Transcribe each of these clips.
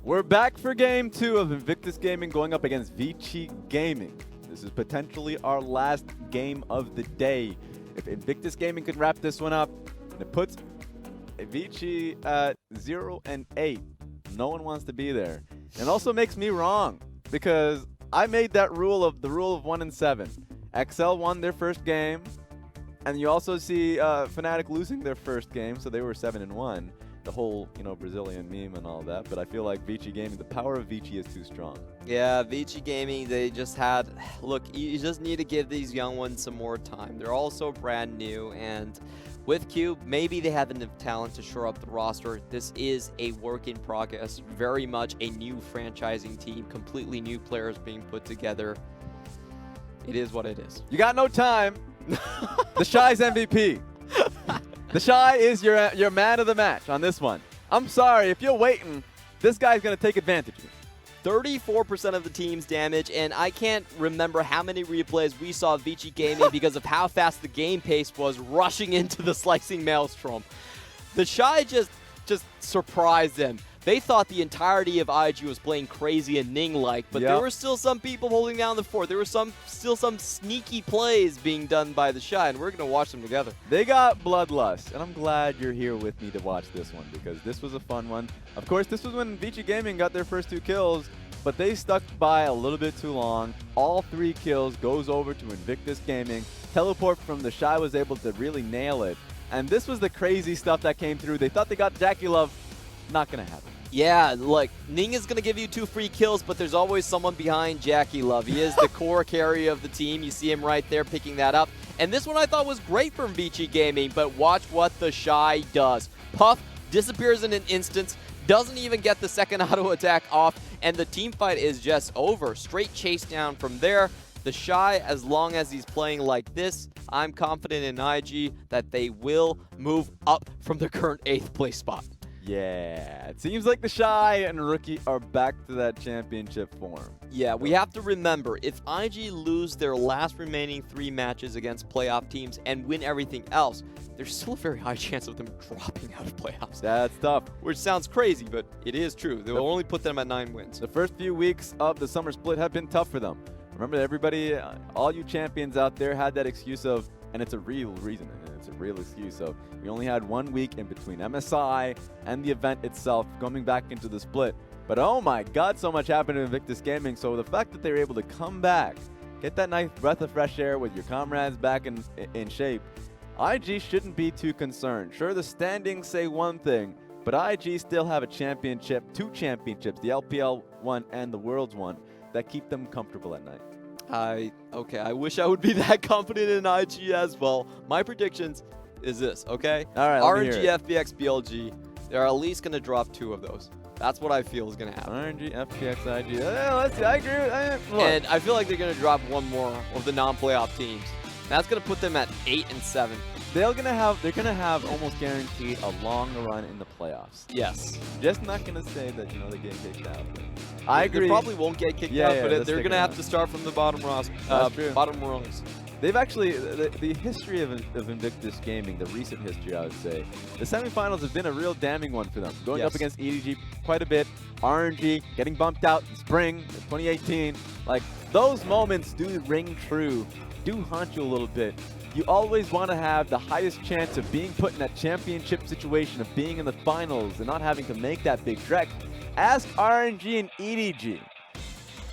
We're back for game 2 of Invictus Gaming going up against Vici Gaming. This is potentially our last game of the day. If Invictus Gaming can wrap this one up, it puts Vici at 0-8. No one wants to be there. And also makes me wrong because I made that rule of 1 and 7. XL won their first game, and you also see Fnatic losing their first game, so they were 7 and 1. The whole, Brazilian meme and all that, but I feel like Vici Gaming, the power of Vici is too strong. Yeah, Vici Gaming, they just had, look, you just need to give these young ones some more time. They're also brand new, and with Cube, maybe they have enough talent to shore up the roster. This is a work in progress, very much a new franchising team, completely new players being put together. It is what it is. You got no time. TheShy's MVP. TheShy is your man of the match on this one. I'm sorry, if you're waiting, this guy's going to take advantage of you. 34% of the team's damage, and I can't remember how many replays we saw Vici Gaming because of how fast the game pace was rushing into the slicing maelstrom. TheShy just surprised them. They thought the entirety of IG was playing crazy and Ning-like, but there were still some people holding down the fort. There were still some sneaky plays being done by TheShy, and we're going to watch them together. They got bloodlust, and I'm glad you're here with me to watch this one because this was a fun one. Of course, this was when Vici Gaming got their first 2 kills, but they stuck by a little bit too long. All 3 kills goes over to Invictus Gaming. Teleport from TheShy was able to really nail it, and this was the crazy stuff that came through. They thought they got JackeyLove. Not going to happen. Yeah, look, Ning is going to give you 2 free kills, but there's always someone behind JackeyLove. He is the core carry of the team. You see him right there picking that up. And this one I thought was great from Vici Gaming, but watch what TheShy does. Puff disappears in an instant, doesn't even get the second auto attack off, and the team fight is just over. Straight chase down from there. TheShy, as long as he's playing like this, I'm confident in IG that they will move up from the current 8th place spot. Yeah, it seems like TheShy and Rookie are back to that championship form. Yeah, we have to remember, if IG lose their last remaining 3 matches against playoff teams and win everything else, there's still a very high chance of them dropping out of playoffs. That's tough. Which sounds crazy, but it is true. They'll only put them at 9 wins. The first few weeks of the summer split have been tough for them. Remember, everybody, all you champions out there had that excuse of, and it's a real reason, and it's a real excuse of, we only had 1 week in between MSI and the event itself coming back into the split. But oh my god, so much happened in Invictus Gaming, so the fact that they were able to come back, get that nice breath of fresh air with your comrades back in shape, IG shouldn't be too concerned. Sure, the standings say one thing, but IG still have a championship, 2 championships, the LPL one and the Worlds one, that keep them comfortable at night. Okay, I wish I would be that confident in IG as well. My predictions is this, okay? All right, RNG, FPX, BLG, they're at least going to drop 2 of those. That's what I feel is going to happen. RNG, FPX, IG. Let's see, I agree with And I feel like they're going to drop 1 more of the non-playoff teams. That's going to put them at 8 and 7. They're gonna have almost guaranteed a long run in the playoffs. Yes. Just not gonna say that they get kicked out. I agree. They probably won't get kicked out, but they're gonna have to start from the bottom bottom rungs. They've actually the history of Invictus Gaming, the recent history, I would say, the semifinals has been a real damning one for them. Going up against EDG quite a bit. RNG getting bumped out in spring 2018. Like those moments do ring true, do haunt you a little bit. You always want to have the highest chance of being put in that championship situation, of being in the finals and not having to make that big trek. Ask RNG and EDG.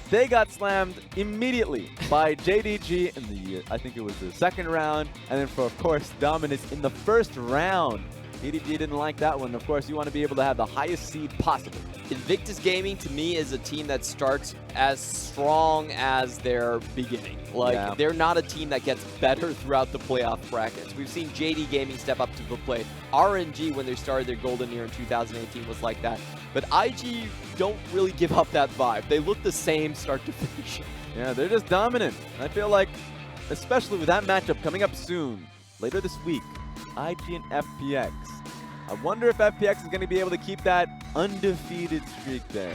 They got slammed immediately by JDG in the, I think it was the 2nd round, and then for, of course, Dominus in the 1st round. EDG didn't like that one. Of course, you want to be able to have the highest seed possible. Invictus Gaming, to me, is a team that starts as strong as their beginning. Like, they're not a team that gets better throughout the playoff brackets. We've seen JD Gaming step up to the plate. RNG, when they started their golden year in 2018, was like that. But IG don't really give up that vibe. They look the same start to finish. Yeah, they're just dominant. I feel like, especially with that matchup coming up soon, later this week, IG and FPX. I wonder if FPX is going to be able to keep that undefeated streak there.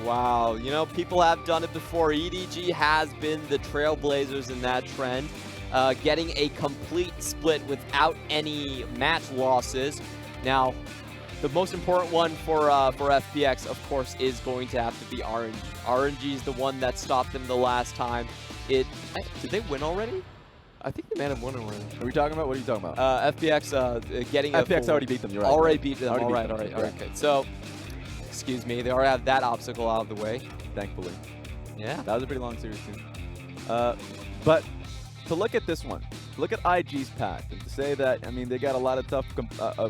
Wow, people have done it before. EDG has been the trailblazers in that trend, getting a complete split without any match losses. Now, The most important one for FPX, of course, is going to have to be RNG. RNG is the one that stopped them the last time. Did they win already? I think they might have won already. Are we talking about? What are you talking about? FPX getting FPX already beat them. You're right. Already beat them. All right. Okay. Good. So, excuse me, they already have that obstacle out of the way. Thankfully. Yeah. That was a pretty long series too. But to look at this one, look at IG's path, and to say that, I mean, they got a lot of tough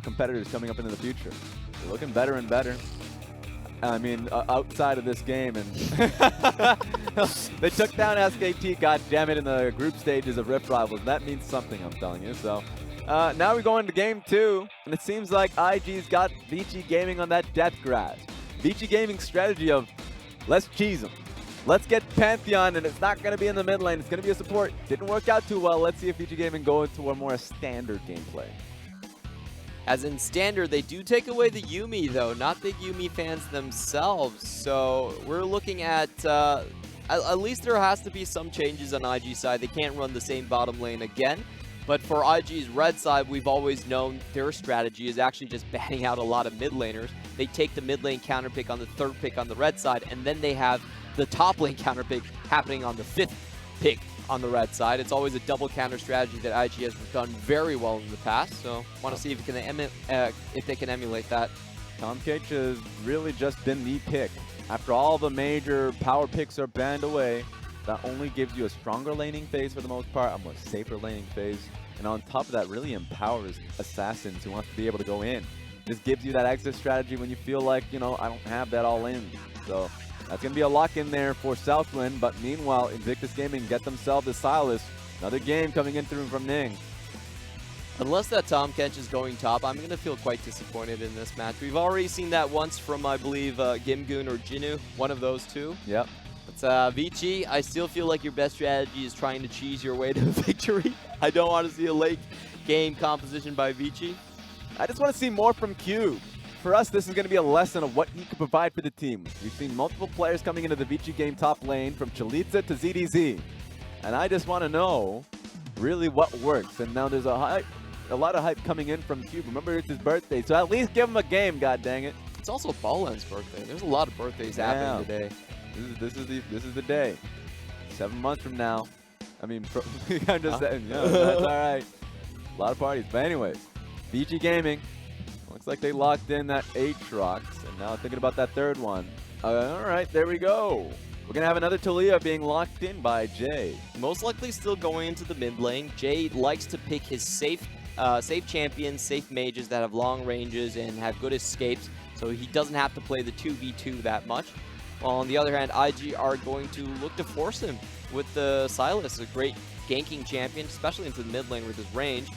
competitors coming up into the future. They're looking better and better. I mean, outside of this game, and they took down SKT, god damn it, in the group stages of Rift Rivals. That means something, I'm telling you. So now we go into game 2, and it seems like IG's got Vici Gaming on that death grasp. Vici Gaming's strategy of, let's cheese them. Let's get Pantheon, and it's not going to be in the mid lane. It's going to be a support. Didn't work out too well. Let's see if Vici Gaming go into a more standard gameplay. As in standard, they do take away the Yuumi, though. Not big Yuumi fans themselves. So we're looking at least there has to be some changes on IG's side. They can't run the same bottom lane again. But for IG's red side, we've always known their strategy is actually just banning out a lot of mid laners. They take the mid lane counter pick on the 3rd pick on the red side, and then they have the top lane counter pick happening on the 5th pick on the red side. It's always a double counter strategy that IG has done very well in the past. So want to see if they can emulate that. Tahm has really just been the pick. After all the major power picks are banned away, that only gives you a stronger laning phase for the most part, a more safer laning phase. And on top of that, really empowers assassins who want to be able to go in. This gives you that exit strategy when you feel like, you know, I don't have that all in. So that's going to be a lock in there for Southwind. But meanwhile, Invictus Gaming get themselves the Sylas. Another game coming in through from Ning. Unless that Tahm Kench is going top, I'm going to feel quite disappointed in this match. We've already seen that once from, I believe, Gimgoon or Jinu, one of those two. Yep. But Vici, I still feel like your best strategy is trying to cheese your way to victory. I don't want to see a late game composition by Vici. I just want to see more from Cube. For us, this is going to be a lesson of what he could provide for the team. We've seen multiple players coming into the Vici game top lane, from Chalitza to ZDZ. And I just want to know really what works. And now there's a lot of hype coming in from Cube. Remember, it's his birthday, so at least give him a game, god dang it. It's also Baolan's birthday. There's a lot of birthdays happening today. This is the day. 7 months from now. I mean, I'm just saying, yeah, that's all right. A lot of parties. But anyways, Vici Gaming. Looks like they locked in that Aatrox, and now thinking about that 3rd one. All right, there we go. We're going to have another Taliyah being locked in by Jay. Most likely still going into the mid lane. Jay likes to pick his safe champions, safe mages that have long ranges and have good escapes, so he doesn't have to play the 2v2 that much. While on the other hand, IG are going to look to force him with the Sylas, a great ganking champion, especially into the mid lane with his range.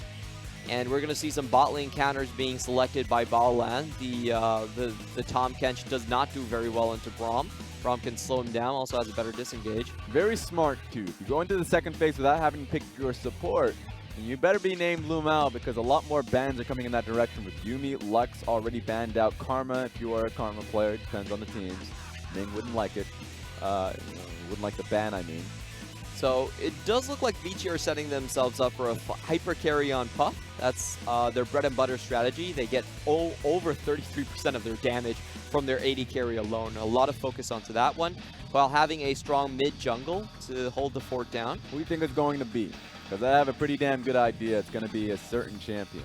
And we're going to see some bot lane counters being selected by Baolan. The Tahm Kench does not do very well into Braum. Braum can slow him down, also has a better disengage. Very smart, too. If you go into the 2nd phase without having picked your support, and you better be named Lumao, because a lot more bans are coming in that direction with Yuumi, Lux already banned out. Karma, if you are a Karma player, it depends on the teams. Ning wouldn't like it. Wouldn't like the ban, I mean. So it does look like Vici are setting themselves up for a hyper carry on Puff. That's their bread and butter strategy. They get over 33% of their damage from their AD carry alone. A lot of focus onto that one, while having a strong mid jungle to hold the fort down. Who do you think it's going to be? Because I have a pretty damn good idea. It's going to be a certain champion.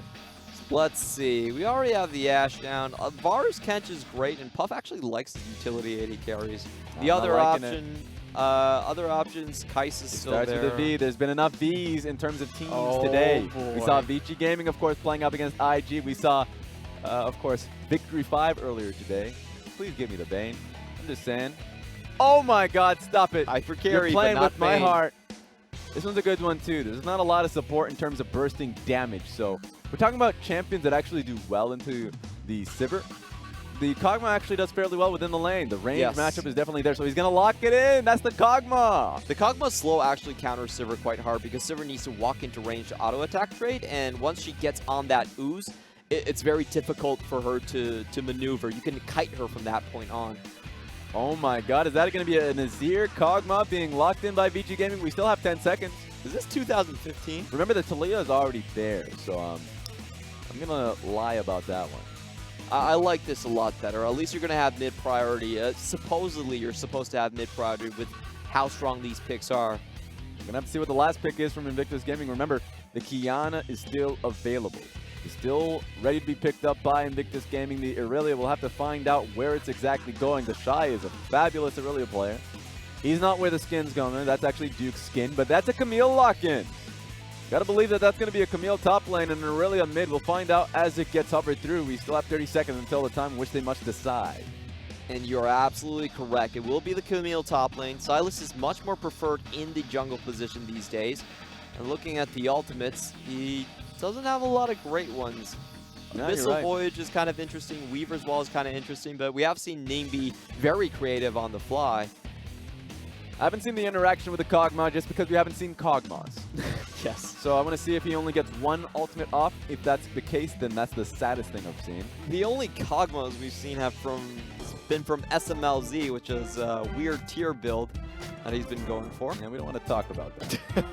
Let's see. We already have the Ashe down. Varus Kench is great, and Puff actually likes his utility AD carries. The other option... other options, Kais is still Starts there. with a V. There's been enough Vs in terms of teams today. Boy. We saw Vici Gaming, of course, playing up against IG. We saw, of course, Victory 5 earlier today. Please give me the Bane. I'm just saying. Oh my god, stop it. Hyper carry, You're playing but not with my Bane. heart. This one's a good one, too. There's not a lot of support in terms of bursting damage. So we're talking about champions that actually do well into the Sivir. The Kog'Maw actually does fairly well within the lane. The range matchup is definitely there, so he's going to lock it in. That's the Kog'Maw. The Kog'Maw slow actually counters Sivir quite hard because Sivir needs to walk into range to auto-attack trade, and once she gets on that ooze, it's very difficult for her to maneuver. You can kite her from that point on. Oh my god, is that going to be a Nazir Kog'Maw being locked in by Vici Gaming? We still have 10 seconds. Is this 2015? Remember, the Taliyah is already there, so I'm going to lie about that one. I like this a lot better. At least you're going to have mid priority. Supposedly, you're supposed to have mid priority with how strong these picks are. We're going to have to see what the last pick is from Invictus Gaming. Remember, the Kiana is still available. It's still ready to be picked up by Invictus Gaming. The Irelia, we'll have to find out where it's exactly going. TheShy is a fabulous Irelia player. He's not where the skin's going. That's actually Duke's skin, but that's a Camille lock-in. Gotta believe that that's going to be a Camille top lane and an Irelia mid. We'll find out as it gets hovered through. We still have 30 seconds until the time in which they must decide. And you're absolutely correct. It will be the Camille top lane. Sylas is much more preferred in the jungle position these days. And looking at the ultimates, he doesn't have a lot of great ones. No, Missile right. Voyage is kind of interesting. Weaver's Wall is kind of interesting. But we have seen Ning be very creative on the fly. I haven't seen the interaction with the Kog'Maw just because we haven't seen Kog'Maws. Yes. So I want to see if he only gets one ultimate off. If that's the case, then that's the saddest thing I've seen. The only Kog'Maws we've seen have been from SMLZ, which is a weird tier build that he's been going for. And we don't want to talk about that.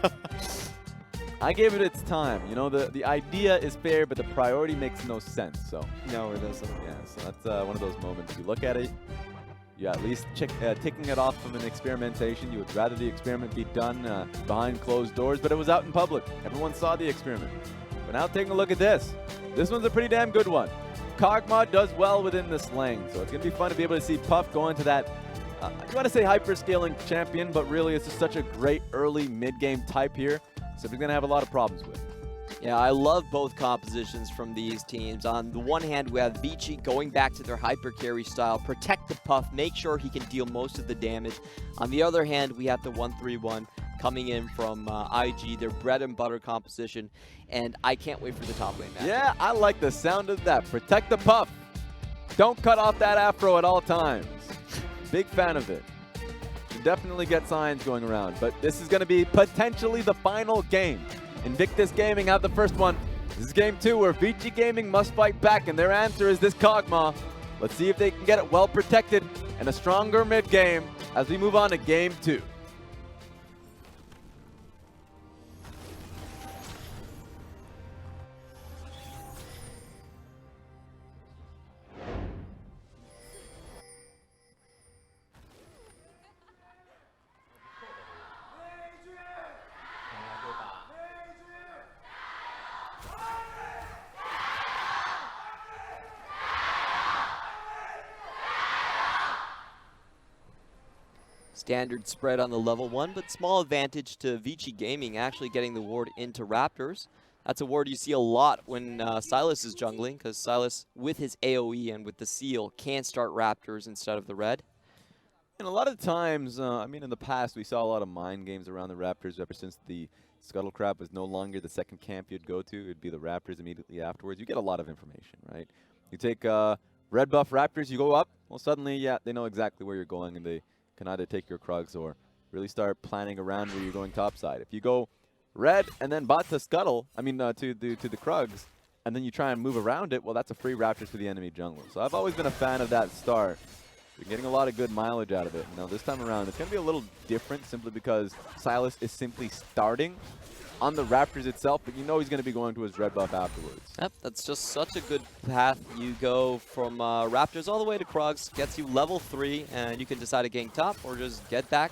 I gave it its time. You know, the idea is fair, but the priority makes no sense. So No, it doesn't. yeah, so that's one of those moments. You look at it, you at least taking it off of an experimentation. You would rather the experiment be done behind closed doors, but it was out in public. Everyone saw the experiment. But now taking a look at this. This one's a pretty damn good one. Kog'Maw does well within this lane, so it's going to be fun to be able to see Puff go into that, you want to say hyper-scaling champion, but really it's just such a great early mid-game type here. So we're going to have a lot of problems with. Yeah, I love both compositions from these teams. On the one hand, we have Vici going back to their hyper carry style, protect the Puff, make sure he can deal most of the damage. On the other hand, we have the 1-3-1 coming in from IG, their bread and butter composition, and I can't wait for the top lane match. Yeah, I like the sound of that. Protect the Puff. Don't cut off that afro at all times. Big fan of it. Should definitely get signs going around, but this is going to be potentially the final game. Invictus Gaming have the first one. This is game 2 where Vici Gaming must fight back, and their answer is this Kog'Maw. Let's see if they can get it well protected and a stronger mid game as we move on to game 2. Standard spread on the level 1, but small advantage to Vici Gaming actually getting the ward into Raptors. That's a ward you see a lot when Sylas is jungling, because Sylas, with his AoE and with the seal, can start Raptors instead of the red. And a lot of times, I mean, in the past, we saw a lot of mind games around the Raptors ever since the Scuttlecrab was no longer the second camp you'd go to. It'd be the Raptors immediately afterwards. You get a lot of information, right? You take red buff Raptors, you go up, well, suddenly, yeah, they know exactly where you're going, and they can either take your Krugs or really start planning around where you're going topside. If you go red and then bot to Scuttle, I mean, to the Krugs, and then you try and move around it, well, that's a free Raptors to the enemy jungle. So I've always been a fan of that start. You're getting a lot of good mileage out of it. Now, this time around, it's going to be a little different simply because Sylas is simply starting on the Raptors itself, but you know he's going to be going to his red buff afterwards. Yep, that's just such a good path. You go from Raptors all the way to Krugs, gets you level 3, and you can decide to gank top or just get back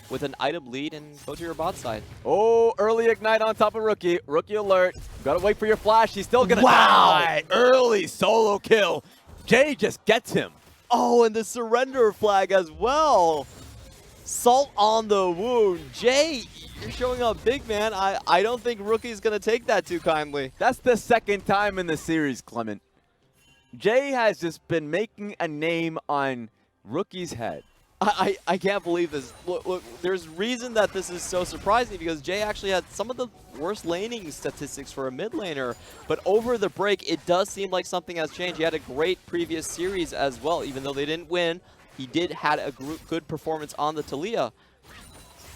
with an item lead and go to your bot side. Oh, early ignite on top of Rookie. Rookie alert. Got to wait for your flash. He's still going to die. Early solo kill. Jay just gets him. Oh, and the surrender flag as well. Salt on the wound. Jay, you're showing up big, man. I don't think Rookie's going to take that too kindly. That's the second time in the series, Clement. Jay has just been making a name on Rookie's head. I can't believe this. Look, there's reason that this is so surprising because Jay actually had some of the worst laning statistics for a mid laner. But over the break, it does seem like something has changed. He had a great previous series as well, even though they didn't win. He did had a good performance on the Taliyah.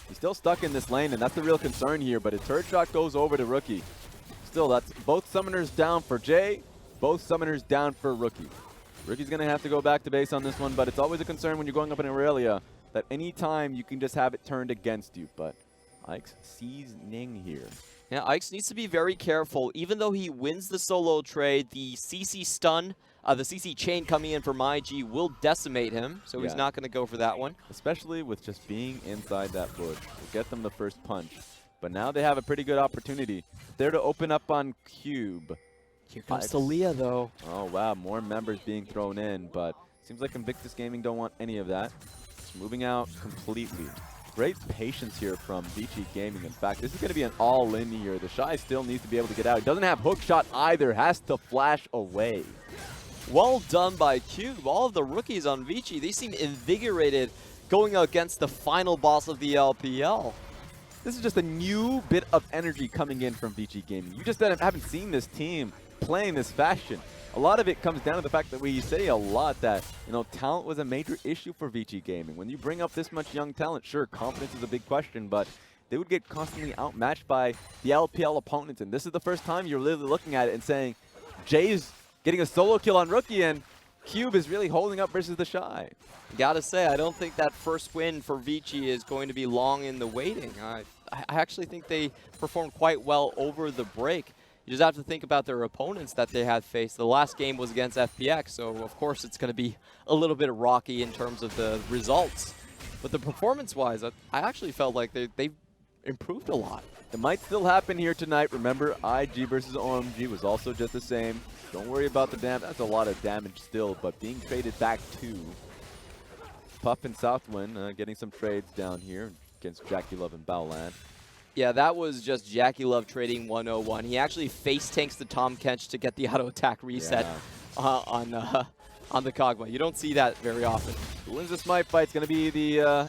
He's still stuck in this lane, and that's the real concern here. But a turret shot goes over to Rookie. Still, that's both summoners down for Jay, both summoners down for Rookie. Rookie's going to have to go back to base on this one, but it's always a concern when you're going up in Irelia that any time you can just have it turned against you. But Ike's sees Ning here. Yeah, Ike's needs to be very careful. Even though he wins the solo trade, the CC stun The CC chain coming in from IG will decimate him, so he's not going to go for that one. Especially with just being inside that bush. Will get them the first punch. But now they have a pretty good opportunity. They're to open up on Cube. Here comes Taliyah, though. Oh, wow. More members being thrown in, but seems like Invictus Gaming don't want any of that. It's moving out completely. Great patience here from Vici Gaming. In fact, this is going to be an all-in here. TheShy still needs to be able to get out. He doesn't have hook shot either. Has to flash away. Well done by Cube. All of the rookies on Vici, they seem invigorated going against the final boss of the LPL. This is just a new bit of energy coming in from Vici Gaming. You just haven't seen this team playing this fashion. A lot of it comes down to the fact that we say a lot that, you know, talent was a major issue for Vici Gaming. When you bring up this much young talent, sure, confidence is a big question, but they would get constantly outmatched by the LPL opponents. And this is the first time you're literally looking at it and saying, Jay's getting a solo kill on Rookie, and Cube is really holding up versus TheShy. Gotta say, I don't think that first win for Vici is going to be long in the waiting. I actually think they performed quite well over the break. You just have to think about their opponents that they had faced. The last game was against FPX, so of course it's going to be a little bit rocky in terms of the results. But the performance-wise, I actually felt like they improved a lot. It might still happen here tonight. Remember, IG versus OMG was also just the same. Don't worry about the damage. That's a lot of damage still, but being traded back to Puff and Southwind, getting some trades down here against JackeyLove and Baolan. Yeah, that was just JackeyLove trading 101. He actually face tanks the Tahm Kench to get the auto attack reset on the Kog'Maw. You don't see that very often. Who wins this might fight? It's going to be the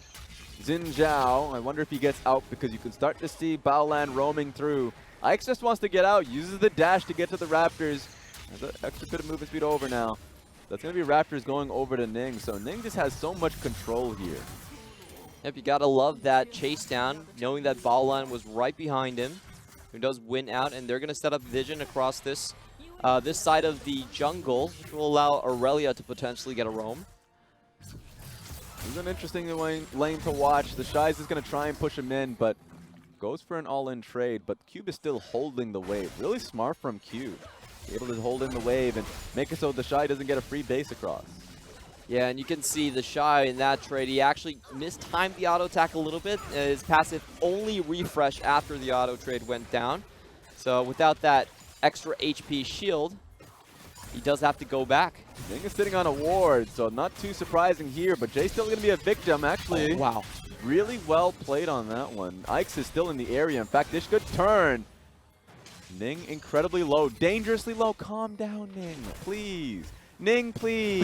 Xin Zhao. I wonder if he gets out because you can start to see Baolan roaming through. Ix just wants to get out, uses the dash to get to the Raptors. Has an extra bit of movement speed over now. That's going to be Raptors going over to Ning. So Ning just has so much control here. Yep, you gotta love that chase down, knowing that Baolan was right behind him, who does win out, and they're gonna set up vision across this this side of the jungle, which will allow Irelia to potentially get a roam. This is an interesting lane to watch. TheShy is gonna try and push him in, but goes for an all-in trade. But Cube is still holding the wave. Really smart from Cube, able to hold in the wave and make it so TheShy doesn't get a free base across. Yeah, and you can see TheShy in that trade. He actually mistimed the auto attack a little bit. His passive only refresh after the auto trade went down. So without that extra HP shield, he does have to go back. Ning is sitting on a ward, so not too surprising here, but Jay's still going to be a victim, actually. Oh, wow. Really well played on that one. Ix is still in the area. In fact, this could turn. Ning incredibly low, dangerously low. Calm down, Ning, please. Ning, please.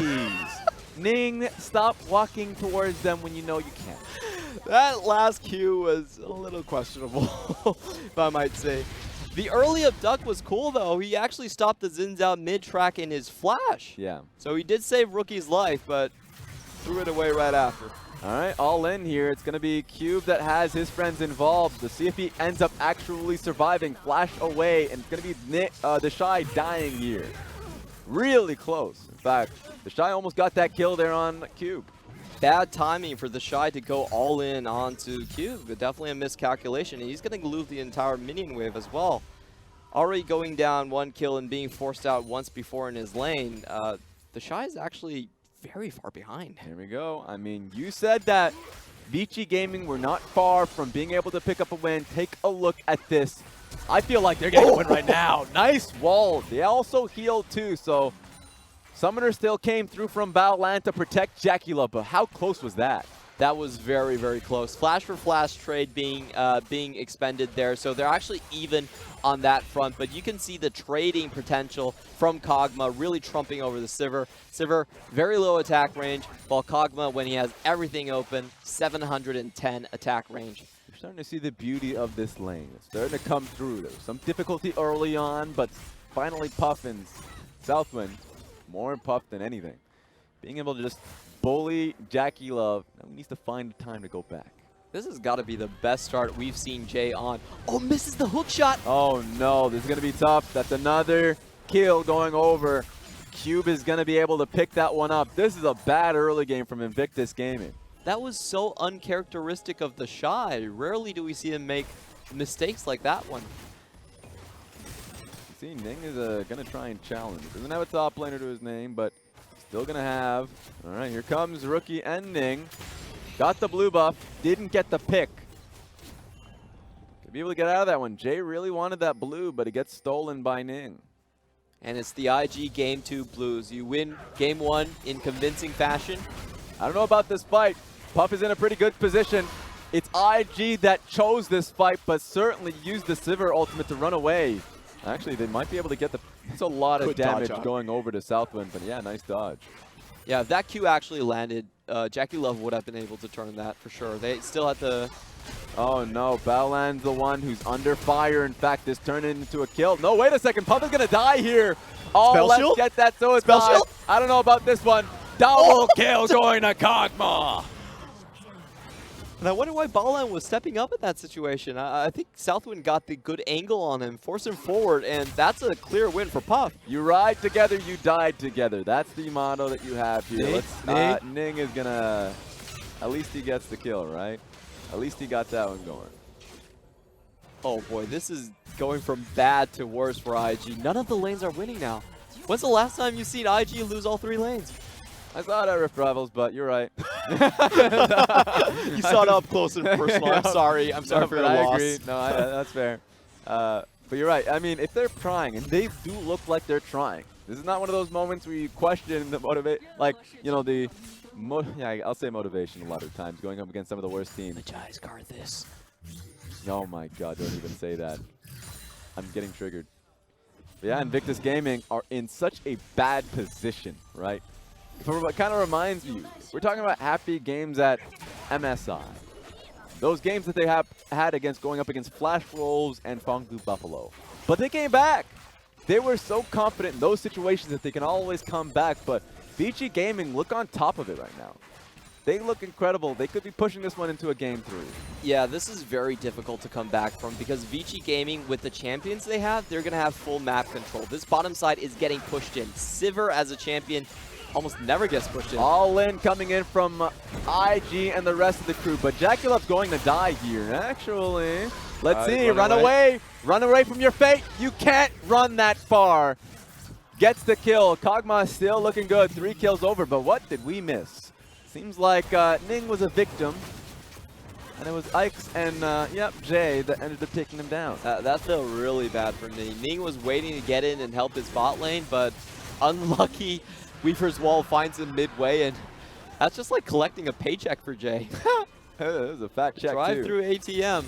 Ning, stop walking towards them when you know you can't. That last Q was a little questionable, if I might say. The early abduct was cool, though. He actually stopped the Xin Zhao mid-track in his flash. Yeah. So he did save Rookie's life, but threw it away right after. All right, all in here. It's going to be Cube that has his friends involved to see if he ends up actually surviving. Flash away, and it's going to be TheShy dying here. Really close. In fact, TheShy almost got that kill there on Cube. Bad timing for TheShy to go all in onto Cube, but definitely a miscalculation. He's going to lose the entire minion wave as well. Already going down one kill and being forced out once before in his lane. TheShy is actually very far behind. Here we go. I mean, you said that Vici Gaming were not far from being able to pick up a win. Take a look at this. I feel like they're getting a win right now. Nice wall. They also healed too, so Summoner still came through from Baolan to protect JackeyLove, but how close was that? That was very, very close. Flash for flash trade being expended there, so they're actually even on that front, but you can see the trading potential from Kog'Maw really trumping over the Sivir. Sivir, very low attack range, while Kog'Maw, when he has everything open, 710 attack range. You're starting to see the beauty of this lane. It's starting to come through. There was some difficulty early on, but finally Puff and Southwind, more Puff than anything, being able to just bully JackeyLove. Now he needs to find the time to go back. This has got to be the best start we've seen Jay on. Oh, misses the hook shot. Oh no, this is going to be tough. That's another kill going over. Cube is going to be able to pick that one up. This is a bad early game from Invictus Gaming. That was so uncharacteristic of TheShy. Rarely do we see him make mistakes like that one. see, Ning is going to try and challenge. Doesn't have a top laner to his name, but still going to have. All right, here comes Rookie and Ning. Got the blue buff, didn't get the pick. Could be able to get out of that one. Jay really wanted that blue, but it gets stolen by Ning. And it's the IG Game 2 Blues. You win Game 1 in convincing fashion. I don't know about this fight. Puff is in a pretty good position. It's IG that chose this fight, but certainly used the Sivir ultimate to run away. Actually, they might be able to get the... It's a lot of damage going over to Southwind, but yeah, nice dodge. Yeah, if that Q actually landed, JackeyLove would have been able to turn that for sure. They still had to... Oh no, Baolan's the one who's under fire. In fact, this turned into a kill. No, wait a second, Puff is going to die here. Oh, Spell let's shield? get that suicide. Spell shield? I don't know about this one. Double kill going to Kog'Maw. And I wonder why Baolan was stepping up in that situation. I think Southwind got the good angle on him, forced him forward, and that's a clear win for Puff. You ride together, you die together. That's the motto that you have here. Ning is going to... At least he gets the kill, right? At least he got that one going. Oh boy, this is going from bad to worse for IG. None of the lanes are winning now. When's the last time you've seen IG lose all 3 lanes? I saw it at Rift Rivals, but you're right. You saw it up close and personal. I'm sorry. I'm sorry for your loss. I agree. No, that's fair. But you're right. I mean, if they're trying, and they do look like they're trying, this is not one of those moments where you question the motivate, like, you know, the... yeah, I'll say motivation a lot of times, going up against some of the worst teams. Magi's guard this. Oh my god, don't even say that. I'm getting triggered. But yeah, Invictus Gaming are in such a bad position, right? It kind of reminds me, we're talking about happy games at MSI. Those games that they have had against going up against Flash Wolves and Fongdu Buffalo. But they came back. They were so confident in those situations that they can always come back, but Vici Gaming look on top of it right now. They look incredible. They could be pushing this one into a Game 3. Yeah, this is very difficult to come back from because Vici Gaming, with the champions they have, they're going to have full map control. This bottom side is getting pushed in. Sivir as a champion almost never gets pushed in. All in coming in from IG and the rest of the crew, but JackeyLove's going to die here. Actually, let's see. Run away. Run away from your fate. You can't run that far. Gets the kill. Kog'Maw still looking good. 3 kills over, but what did we miss? Seems like Ning was a victim, and it was Ikes and, yep, Jay that ended up taking him down. That felt really bad for Ning. Ning was waiting to get in and help his bot lane, but unlucky. Weaver's Wall finds him midway, and that's just like collecting a paycheck for Jay. That was a fat check, Drive through ATM.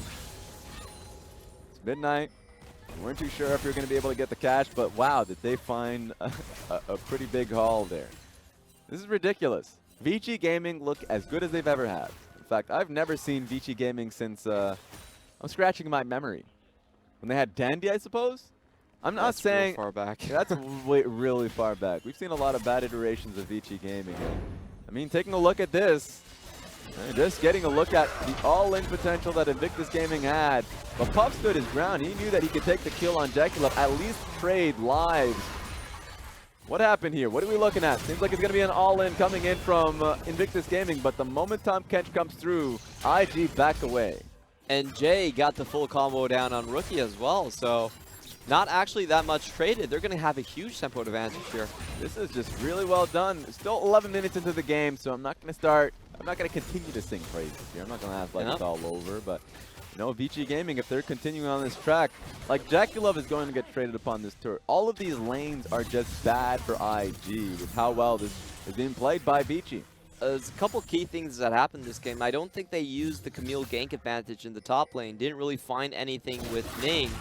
It's midnight. We weren't too sure if we were going to be able to get the cash, but wow, did they find a pretty big haul there. This is ridiculous. Vici Gaming look as good as they've ever had. In fact, I've never seen Vici Gaming since, I'm scratching my memory. When they had Dandy, I suppose? I'm not saying... Real far back. That's really far back. We've seen a lot of bad iterations of Vici Gaming. I mean, taking a look at this, just getting a look at the all-in potential that Invictus Gaming had. But Puff stood his ground. He knew that he could take the kill on JackeyLove, at least trade lives. What happened here? What are we looking at? Seems like it's going to be an all-in coming in from Invictus Gaming, but the moment Tahm Kench comes through, IG back away. And Jay got the full combo down on Rookie as well, so not actually that much traded. They're going to have a huge tempo advantage here. This is just really well done. Still 11 minutes into the game, so I'm not going to continue to sing praises here. I'm not going to act like it's all over, but you know, Vici Gaming, if they're continuing on this track, like JackeyLove is going to get traded upon this tour. All of these lanes are just bad for IG with how well this is being played by Vici. There's a couple key things that happened this game. I don't think they used the Camille gank advantage in the top lane. Didn't really find anything with Ning.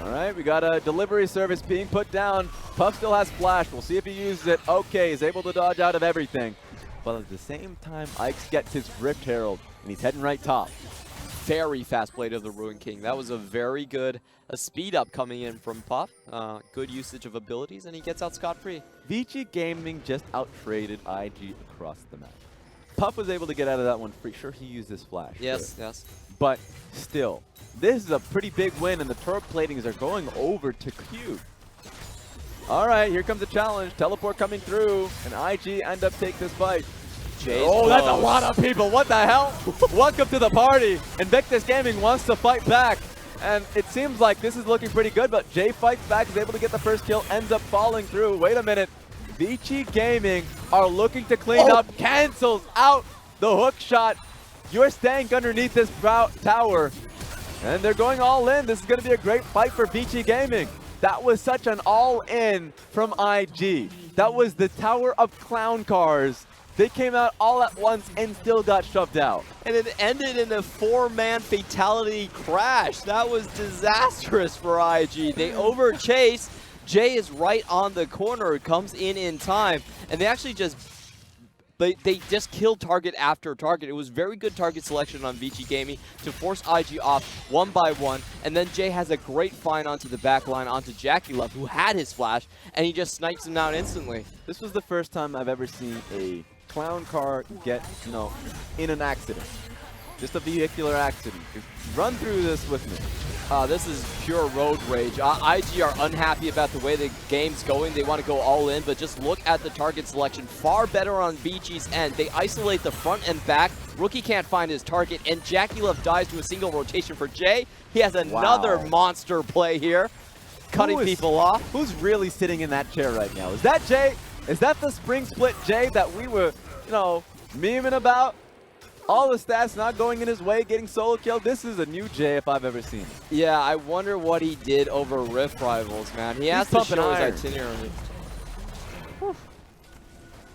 All right, we got a delivery service being put down. Puff still has flash. We'll see if he uses it. Okay, he's able to dodge out of everything. But at the same time, Ikes gets his Rift Herald, and he's heading right top. Very fast play to the Ruin King. That was a very good speed up coming in from Puff. Good usage of abilities, and he gets out scot-free. Vici Gaming just out-traded IG across the map. Puff was able to get out of that one free. Sure, he used his flash. Yes, yes. But still, this is a pretty big win, and the turret platings are going over to Q. All right, here comes a challenge. Teleport coming through, and IG end up take this fight. Oh, that's a lot of people. What the hell? Welcome to the party. Invictus Gaming wants to fight back. And it seems like this is looking pretty good, but Jay fights back, is able to get the first kill, ends up falling through. Wait a minute. Vici Gaming are looking to clean up, cancels out the hook shot. You're staying underneath this tower, and they're going all in. This is going to be a great fight for Vici Gaming. That was such an all-in from IG. That was the Tower of Clown Cars. They came out all at once and still got shoved out. And it ended in a 4-man fatality crash. That was disastrous for IG. They overchase. Jay is right on the corner, comes in time, and they actually just They just killed target after target. It was very good target selection on Vici Gaming to force IG off one by one. And then Jay has a great find onto the back line onto JackeyLove, who had his flash, and he just snipes him down instantly. This was the first time I've ever seen a clown car get, in an accident. Just a vehicular accident. Run through this with me. This is pure road rage. IG are unhappy about the way the game's going. They want to go all in, but just look at the target selection. Far better on Vici's end. They isolate the front and back. Rookie can't find his target, and JackeyLove dies to a single rotation for Jay. He has another monster play here, cutting people off. Who's really sitting in that chair right now? Is that Jay? Is that the spring split Jay that we were, memeing about? All the stats not going in his way, getting solo killed. This is a new Jay if I've ever seen it. Yeah, I wonder what he did over Rift Rivals, man. He has to show his itinerary.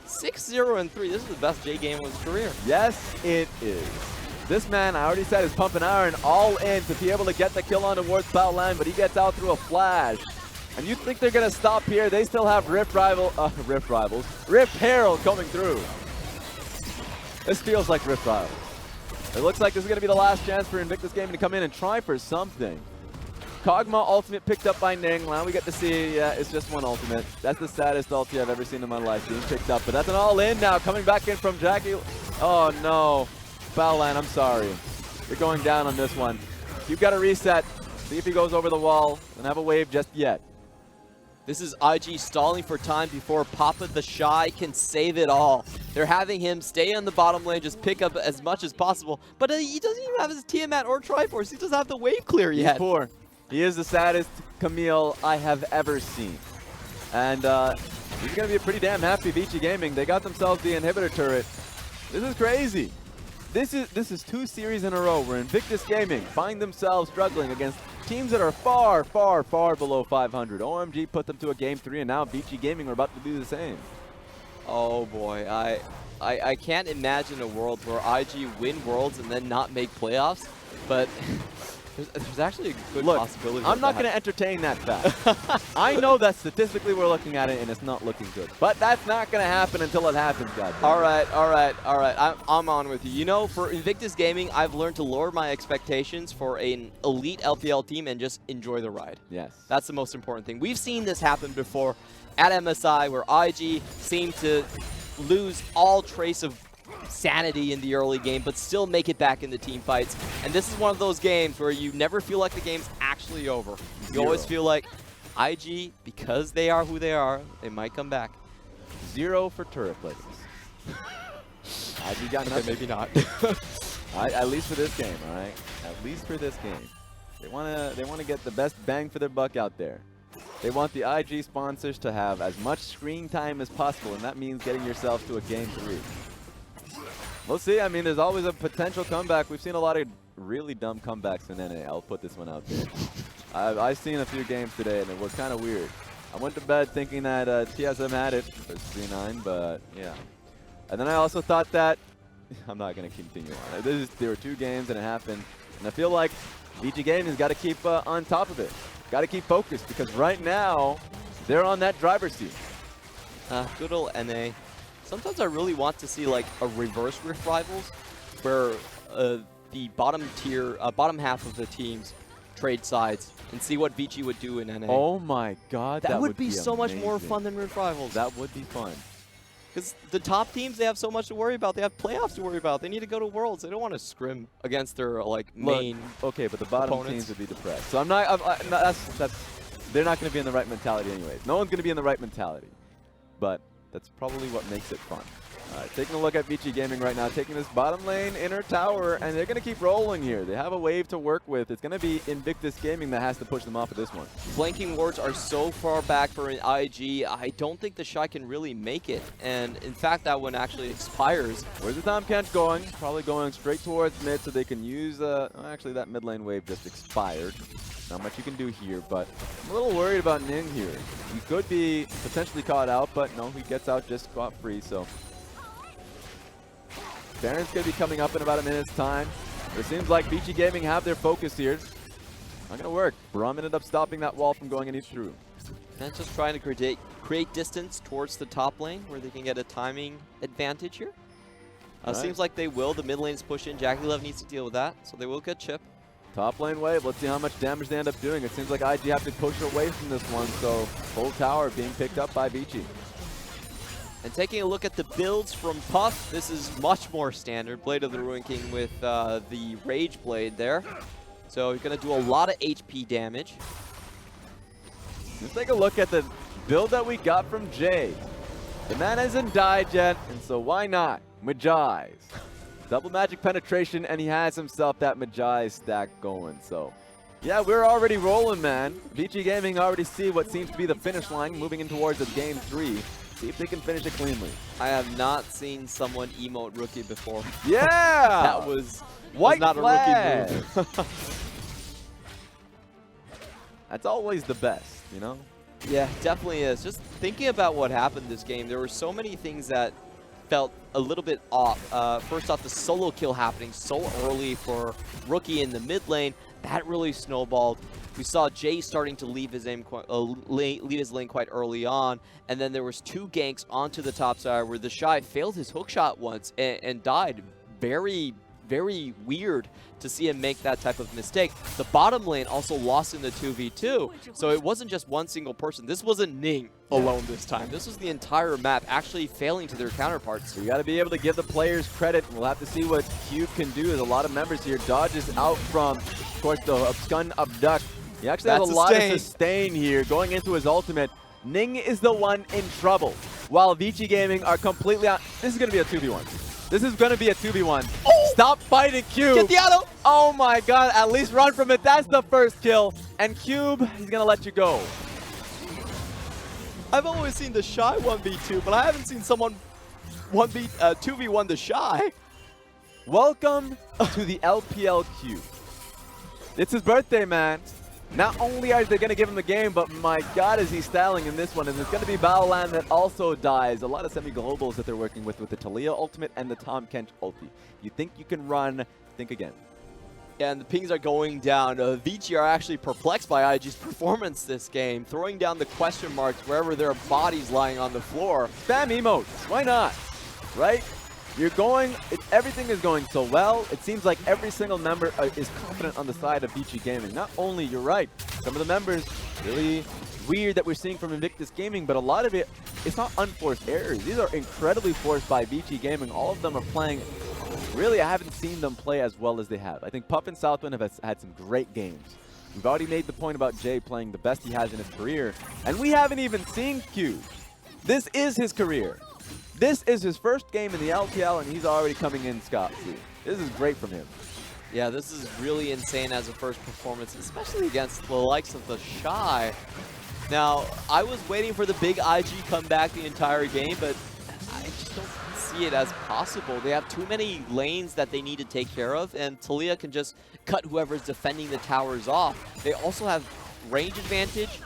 6-0-3. This is the best Jay game of his career. Yes, it is. This man, I already said, is pumping iron all in to be able to get the kill on towards Baolan, but he gets out through a flash. And you think they're going to stop here. They still have Rift Herald coming through. This feels like Rift Rivals. It looks like this is going to be the last chance for Invictus Gaming to come in and try for something. Kog'Maw ultimate picked up by Ning. Now we get to see, it's just one ultimate. That's the saddest ulti I've ever seen in my life being picked up. But that's an all-in now, coming back in from Jackie. Oh, no. Baolan, I'm sorry. You're going down on this one. You've got to reset. See if he goes over the wall. Don't have a wave just yet. This is IG stalling for time before Papa TheShy can save it all. They're having him stay on the bottom lane, just pick up as much as possible. But he doesn't even have his Tiamat or Triforce. He doesn't have the wave clear yet. He's poor. He is the saddest Camille I have ever seen. And he's going to be a pretty damn happy Vici Gaming. They got themselves the inhibitor turret. This is crazy. This is 2 series in a row where Invictus Gaming find themselves struggling against teams that are far, far, far below 500. OMG put them to a game 3, and now Vici Gaming are about to do the same. Oh boy, I can't imagine a world where IG win Worlds and then not make playoffs, but there's actually a good possibility. I'm not going to entertain that fact. I know that statistically we're looking at it and it's not looking good, but that's not going to happen until it happens, guys. All right. I'm on with you. For Invictus Gaming, I've learned to lower my expectations for an elite LPL team and just enjoy the ride. Yes. That's the most important thing. We've seen this happen before at MSI where IG seemed to lose all trace of sanity in the early game, but still make it back in the team fights. And this is one of those games where you never feel like the game's actually over. You always feel like IG, because they are who they are, they might come back. 0 for turret players. IG got nothing. Maybe not. At least for this game, all right? At least for this game. They wanna get the best bang for their buck out there. They want the IG sponsors to have as much screen time as possible, and that means getting yourself to a game 3. We'll see. I mean, there's always a potential comeback. We've seen a lot of really dumb comebacks in NA. I'll put this one out there. I've seen a few games today, and it was kind of weird. I went to bed thinking that TSM had it for 3-9, but yeah. And then I also thought that I'm not going to continue on. There were 2 games, and it happened. And I feel like Vici Gaming's got to keep on top of it. Got to keep focused, because right now, they're on that driver's seat. Good old NA. Sometimes I really want to see like a reverse Rift Rivals where the bottom half of the teams trade sides and see what Vici would do in NA. Oh my god, that would be so amazing. much more fun than Rift Rivals. That would be fun. Because the top teams, they have so much to worry about. They have playoffs to worry about. They need to go to Worlds. They don't want to scrim against their main Okay, but the bottom opponents. teams would be depressed. So I'm not. They're not going to be in the right mentality anyways. No one's going to be in the right mentality. But that's probably what makes it fun. Taking a look at Vici Gaming right now, taking this bottom lane inner tower, and they're going to keep rolling here. They have a wave to work with. It's going to be Invictus Gaming that has to push them off of this one. Flanking wards are so far back for an IG, I don't think TheShy can really make it. And in fact, that one actually expires. Where's the Tahm Kench going? Probably going straight towards mid so they can use, actually that mid lane wave just expired. Not much you can do here, but I'm a little worried about Ning here. He could be potentially caught out, but no, he gets out just scot-free, so. Baron's going to be coming up in about a minute's time. It seems like Vici Gaming have their focus here. Not going to work. Braum ended up stopping that wall from going any through. And just trying to create distance towards the top lane where they can get a timing advantage here. Right. Seems like they will. The mid lane is pushing. JackeyLove needs to deal with that, so they will get chip. Top lane wave. Let's see how much damage they end up doing. It seems like IG have to push away from this one, so full tower being picked up by Vici. And taking a look at the builds from Puff, this is much more standard. Blade of the Ruin King with the Rage Blade there. So you're going to do a lot of HP damage. Let's take a look at the build that we got from Jay. The man hasn't died yet, and so why not? Magi's. Double magic penetration, and he has himself that Magi stack going. So, yeah, we're already rolling, man. Vici Gaming already see what seems to be the finish line, moving in towards the game 3. See if they can finish it cleanly. I have not seen someone emote rookie before. Yeah! That was not flag. a rookie move. That's always the best, you know? Yeah, definitely is. Just thinking about what happened this game, there were so many things that felt a little bit off. First off, the solo kill happening so early for Rookie in the mid lane. That really snowballed. We saw Jay starting to leave his lane quite early on, and then there was 2 ganks onto the top side where TheShy failed his hookshot once and died. Very, very weird to see him make that type of mistake. The bottom lane also lost in the 2v2, so it wasn't just one single person. This wasn't Ning alone this time. This was the entire map actually failing to their counterparts. So you got to be able to give the players credit. We'll have to see what Cube can do. There's a lot of members here. Dodge is out from, of course, the Abscun Abduct. He actually has a lot of sustain here going into his ultimate. Ning is the one in trouble, while Vici Gaming are completely out. This is going to be a 2v1. This is going to be a 2v1. Oh! Stop fighting Cube. Get the auto. Oh my god, at least run from it. That's the first kill. And Cube, he's going to let you go. I've always seen TheShy 1v2, but I haven't seen someone 2v1 TheShy. Welcome to the LPL Cube. It's his birthday, man. Not only are they going to give him the game, but my god is he styling in this one. And it's going to be Baolan that also dies. A lot of semi-globals that they're working with the Taliyah ultimate and the Tahm Kench ulti. You think you can run, think again. Yeah, and the pings are going down. Vici are actually perplexed by IG's performance this game, throwing down the question marks wherever there are bodies lying on the floor. Spam emotes. Why not? Right? You're going, everything is going so well. It seems like every single member is confident on the side of Vici Gaming. Not only, you're right, some of the members, really weird that we're seeing from Invictus Gaming, but a lot of it, it's not unforced errors. These are incredibly forced by Vici Gaming. All of them are playing, really, I haven't seen them play as well as they have. I think Puff and Southwind have had some great games. We've already made the point about Jay playing the best he has in his career, and we haven't even seen Cube. This is his career. This is his first game in the LPL, and he's already coming in scot-free. This is great from him. Yeah, this is really insane as a first performance, especially against the likes of TheShy. Now, I was waiting for the big IG comeback the entire game, but I just don't see it as possible. They have too many lanes that they need to take care of, and Taliyah can just cut whoever's defending the towers off. They also have range advantage,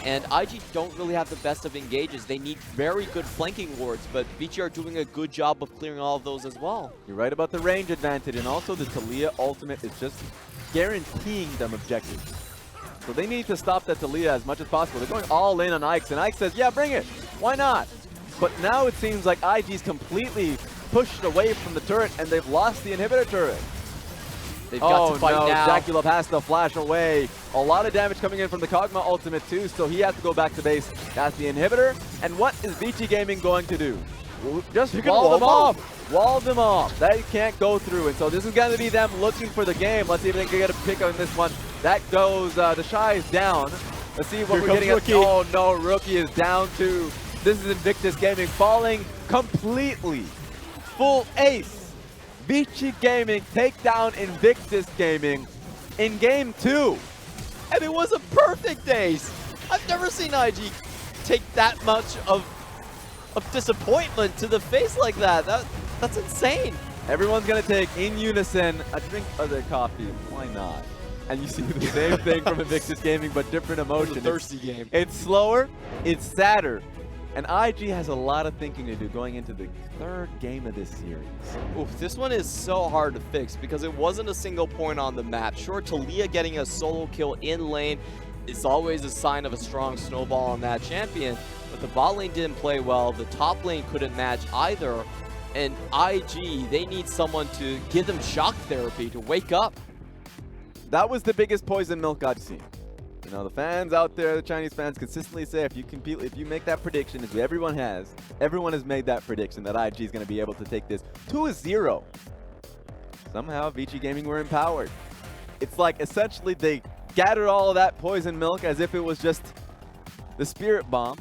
and IG don't really have the best of engages. They need very good flanking wards, but Vici are doing a good job of clearing all of those as well. You're right about the range advantage, and also the Taliyah ultimate is just guaranteeing them objectives. So they need to stop that Taliyah as much as possible. They're going all in on Ike, and Ike says, yeah, bring it. Why not? But now it seems like IG's completely pushed away from the turret, and they've lost the inhibitor turret. They've got to fight now. JackeyLove has to flash away. A lot of damage coming in from the Kog'Maw ultimate too, so he has to go back to base. That's the inhibitor. And what is Vici Gaming going to do? Just wall them off. Wall them off. They can't go through. And so this is going to be them looking for the game. Let's see if they can get a pick on this one. That goes, TheShy is down. Let's see what we're getting at. Oh no, Rookie is down too. This is Invictus Gaming falling completely full ace. Vici Gaming take down Invictus Gaming in game 2. And it was a perfect ace. I've never seen IG take that much of disappointment to the face like that. That's insane. Everyone's going to take, in unison, a drink of their coffee. Why not? And you see the same thing from Invictus Gaming, but different emotion. Thirsty game. It's slower, it's sadder, and IG has a lot of thinking to do going into the 3rd game of this series. Oof, this one is so hard to fix because it wasn't a single point on the map. Sure, Taliyah getting a solo kill in lane is always a sign of a strong snowball on that champion, but the bot lane didn't play well, the top lane couldn't match either, and IG, they need someone to give them shock therapy to wake up. That was the biggest poison milk I've seen. You know, the fans out there, the Chinese fans consistently say if you make that prediction, as everyone has made that prediction that IG is going to be able to take this 2-0. Somehow Vici Gaming were empowered. It's like essentially they gathered all of that poison milk as if it was just the spirit bomb,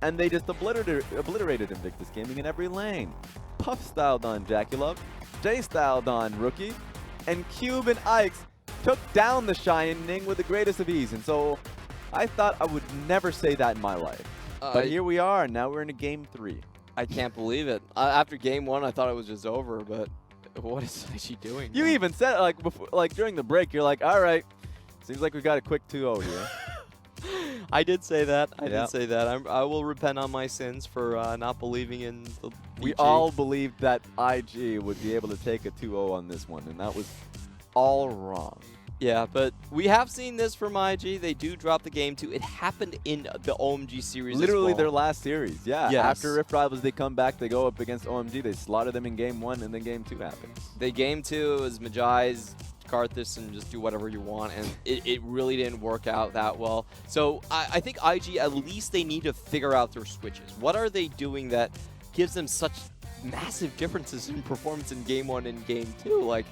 and they just obliterated Invictus Gaming in every lane. Puff styled on JackeyLove, J styled on Rookie, and Cube and Ikes took down TheShy and Ning with the greatest of ease. And so I thought I would never say that in my life. But here we are. Now we're in a game 3. I can't believe it. After game 1, I thought it was just over, but what is she doing? You even said, like, before, like during the break, you're like, all right, seems like we got a quick 2-0 here. I did say that. I did say that. I will repent on my sins for not believing in the We all believed that IG would be able to take a 2-0 on this one, and that was all wrong. Yeah, but we have seen this from IG. They do drop the game 2. It happened in the OMG series Literally as well. their last series, yeah. Yes. After Rift Rivals, they come back, they go up against OMG, they slaughter them in game 1, and then game 2 happens. They game 2 is Majai's, Karthus, and just do whatever you want, and it really didn't work out that well. So I think IG, at least they need to figure out their switches. What are they doing that gives them such massive differences in performance in game 1 and game 2? Like,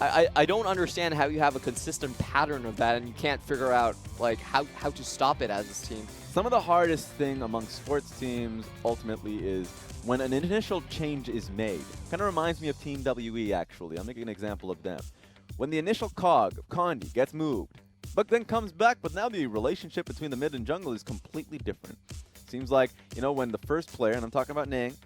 I don't understand how you have a consistent pattern of that and you can't figure out like how to stop it as a team. Some of the hardest thing among sports teams ultimately is when an initial change is made. Kind of reminds me of Team WE actually. I'll make an example of them. When the initial cog of Condi gets moved, but then comes back, but now the relationship between the mid and jungle is completely different. Seems like, you know, when the first player, and I'm talking about Ning,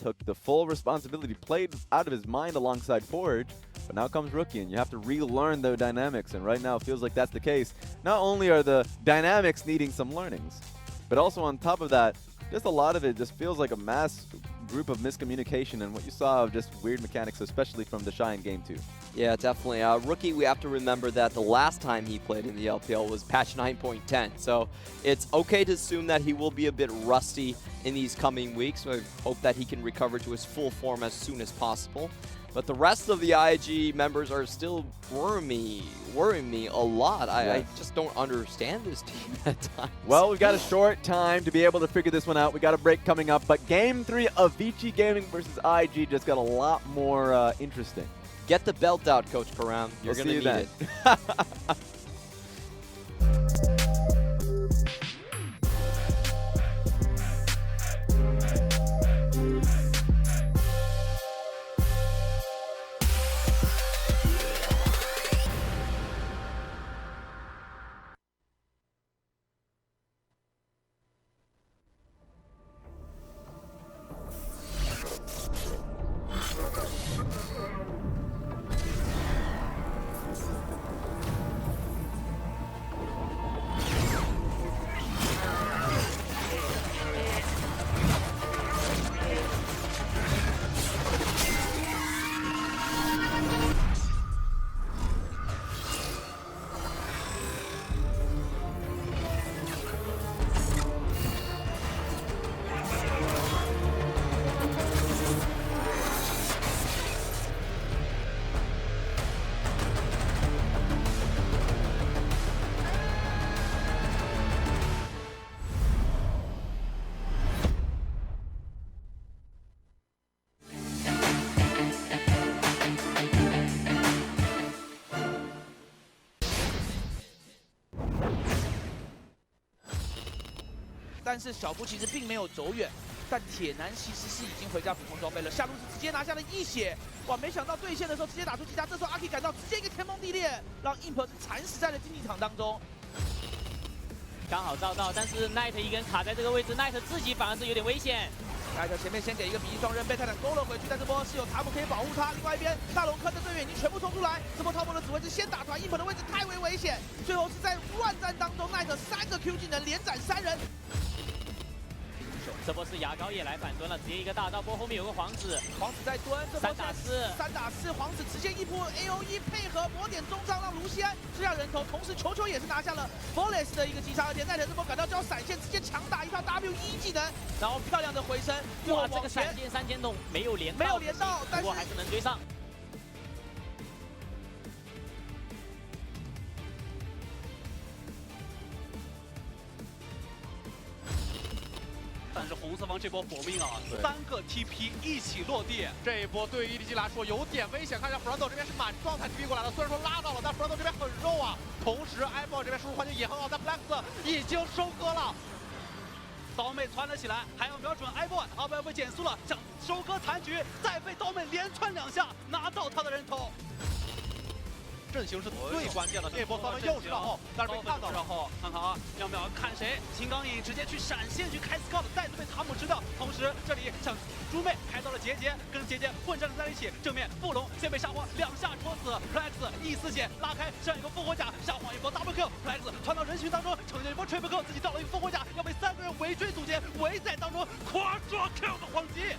took the full responsibility, played out of his mind alongside Forge, but now comes Rookie, and you have to relearn the dynamics, and right now it feels like that's the case. Not only are the dynamics needing some learnings, but also on top of that, just a lot of it just feels like a mass group of miscommunication and what you saw of just weird mechanics, especially from TheShy in game 2. Yeah, definitely. Rookie, we have to remember that the last time he played in the LPL was patch 9.10. So it's okay to assume that he will be a bit rusty in these coming weeks. So I hope that he can recover to his full form as soon as possible. But the rest of the IG members are still worrying me a lot. I just don't understand this team at times. Well, we've got a short time to be able to figure this one out. We got a break coming up, but game 3 of Vici Gaming versus IG just got a lot more interesting. Get the belt out, Coach Karam. You're going to need it.但是小夫其实并没有走远，但铁男其实是已经回家补充装备了，下路是直接拿下了1血，哇！没想到对线的时候直接打出击杀，这时候阿 K 赶到，直接一个天崩地裂，让 Imp 惨死在了竞技场当中。刚好照到，但是 Knight 一个人卡在这个位置 ，Knight 自己反而是有点危险。 Knight 前面先给一个比翼双刃，被泰坦勾了回去，但这波是有塔姆可以保护他。另外一边，大龙坑的队员已经全部冲出来，这波超波的指挥是先打团，Imp 的位置太为危险，最后是在万战当中，Knight 3个 Q 技能连斩3人。 这波是牙膏也来反蹲了，直接一个大招波，后面有个皇子，皇子在蹲，这波3打4，3打4，皇子直接一波 AOE 配合抹点中伤，让卢锡安吃下人头，同时球球也是拿下了 Flawless 的一个击杀，而且奈特这波赶到就要闪现，直接强打一套 W1技能，然后漂亮的回身，哇，这个闪现3千桶没有连到，但是不过还是能追上。 但是红色方这波搏命啊，3个 TP 一起落地，这一波对于 EDG 来说有点危险。看一下 Brando 这边是满状态 TP 过来了，虽然说拉到了，但 Brando 这边很肉啊。同时 ，eyeball 这边输出环境也很好，但 FLICKR 已经收割了。刀妹窜了起来，还要瞄准 eyeball， eyeball 被减速了，想收割残局，再被刀妹连窜2下，拿到他的人头。 阵型是最关键的，这波他们又是绕后，但是被看到了。绕后，看看啊，要不要看谁？金刚影直接去闪现去开 scout， 袋子被塔姆吃掉。同时这里向猪妹开到了杰杰，跟杰杰混战在了一起。正面布隆先被沙皇2下戳死 ，FLICKR 1/4血拉开，这样一个复活甲，沙皇一波 double kill，FLICKR 窜到人群当中，呈现一波 triple kill， 自己到了一个复活甲，要被3个人围追堵截，围在当中 quadra kill 的黄金。